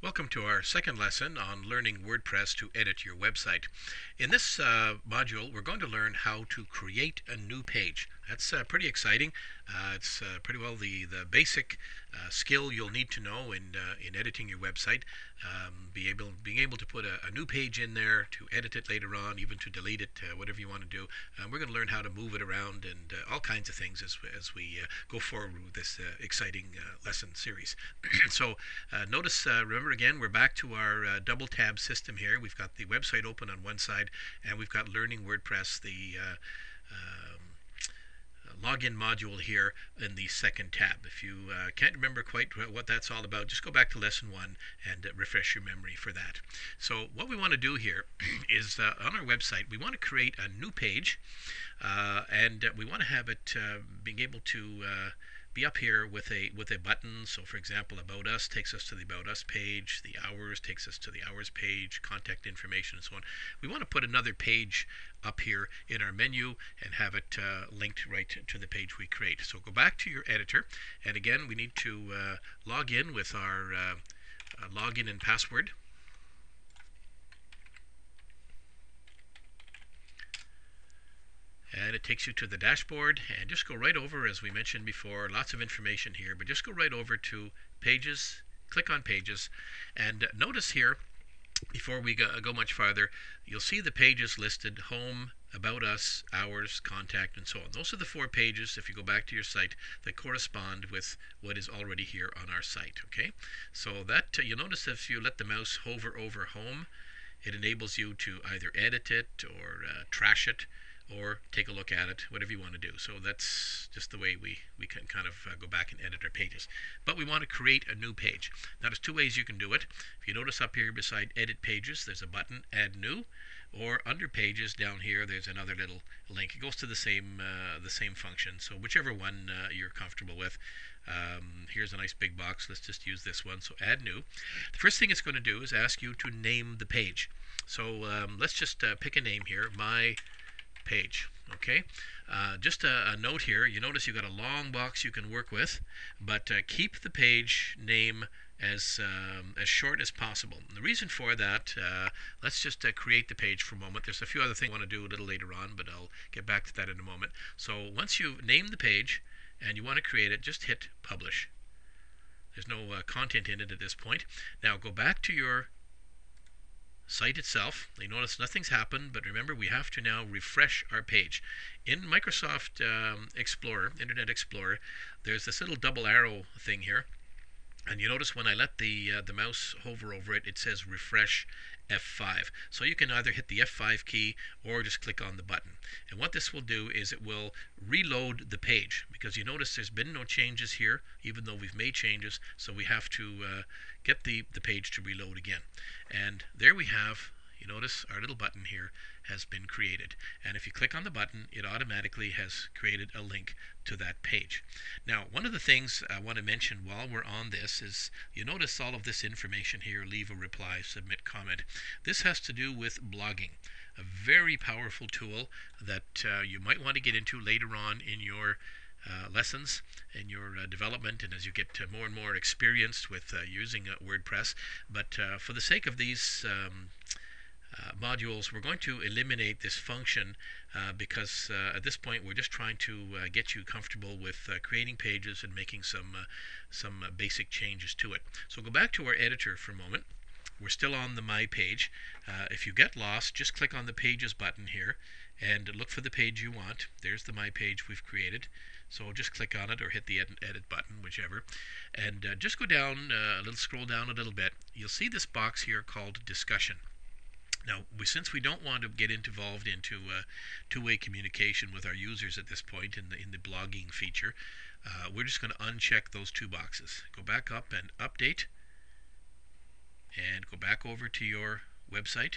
Welcome to our second lesson on learning WordPress to edit your website. In this module, we're going to learn how to create a new page. That's pretty exciting. It's pretty well the basic skill you'll need to know in editing your website. Being able to put a new page in there, to edit it later on, even to delete it, whatever you want to do. We're going to learn how to move it around and all kinds of things as we go forward with this exciting lesson series. So notice, remember again, we're back to our double tab system here. We've got the website open on one side, and we've got Learning WordPress, the login module here in the second tab. If you can't remember quite what that's all about, just go back to lesson 1 and refresh your memory for that. So what we want to do here is on our website, we want to create a new page, and we want to have it being able to be up here with a button. So for example, About Us takes us to the About Us page, the Hours takes us to the Hours page, contact information, and so on. We want to put another page up here in our menu and have it linked right to the page we create. So go back to your editor, and again we need to log in with our login and password. And it takes you to the dashboard, and just go right over, as we mentioned before, lots of information here, but just go right over to Pages, click on Pages, and notice here, before we go much farther, you'll see the pages listed: Home, About Us, Hours, Contact, and so on. Those are the 4 pages, if you go back to your site, that correspond with what is already here on our site. Okay, so that you'll notice if you let the mouse hover over Home, it enables you to either edit it or trash it, or take a look at it, whatever you want to do. So that's just the way we can kind of go back and edit our pages. But we want to create a new page. Now there's 2 ways you can do it. If you notice up here beside Edit Pages, there's a button, Add New, or under Pages down here, there's another little link. It goes to the same function. So whichever one you're comfortable with. Here's a nice big box. Let's just use this one. So Add New. The first thing it's going to do is ask you to name the page. So let's just pick a name here. My page. Okay, just a note here. You notice you've got a long box you can work with, but keep the page name as short as possible. And the reason for that, let's just create the page for a moment. There's a few other things I want to do a little later on, but I'll get back to that in a moment. So once you've named the page and you want to create it, just hit Publish. There's no content in it at this point. Now go back to your site itself. You notice nothing's happened, but remember, we have to now refresh our page. In Microsoft Explorer, Internet Explorer, there's this little double arrow thing here, and you notice when I let the mouse hover over it, it says refresh F5. So you can either hit the F5 key or just click on the button. And what this will do is it will reload the page, because you notice there's been no changes here, even though we've made changes. So we have to get the page to reload again. And there we have, you notice our little button here has been created. And if you click on the button, it automatically has created a link to that page. Now, one of the things I want to mention while we're on this is, you notice all of this information here: leave a reply, submit comment. This has to do with blogging, a very powerful tool that you might want to get into later on in your lessons and your development, and as you get more and more experienced with using WordPress. But for the sake of these modules, we're going to eliminate this function because at this point we're just trying to get you comfortable with creating pages and making some basic changes to it. So go back to our editor for a moment. We're still on the My page. If you get lost, just click on the Pages button here and look for the page you want. There's the My page we've created. So just click on it or hit the edit button, whichever. And just go down scroll down a little bit. You'll see this box here called Discussion. Now, since we don't want to get involved into two-way communication with our users at this point in the blogging feature, we're just going to uncheck those 2 boxes. Go back up and Update, and go back over to your website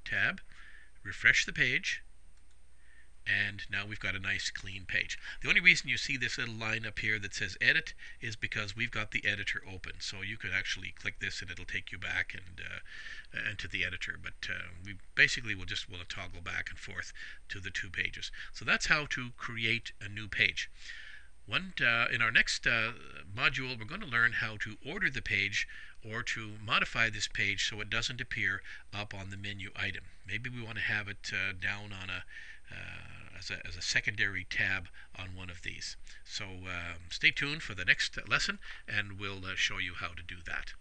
tab, refresh the page, and now we've got a nice clean page. The only reason you see this little line up here that says Edit is because we've got the editor open. So you could actually click this and it'll take you back and to the editor. But we basically will toggle back and forth to the 2 pages. So that's how to create a new page. In our next module, we're going to learn how to order the page or to modify this page so it doesn't appear up on the menu item. Maybe we want to have it down on as a secondary tab on one of these. So stay tuned for the next lesson, and we'll show you how to do that.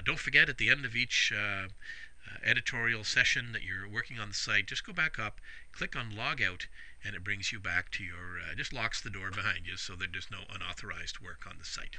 Don't forget, at the end of each editorial session that you're working on the site, just go back up, click on log out, and it brings you back to your, just locks the door behind you so that there's no unauthorized work on the site.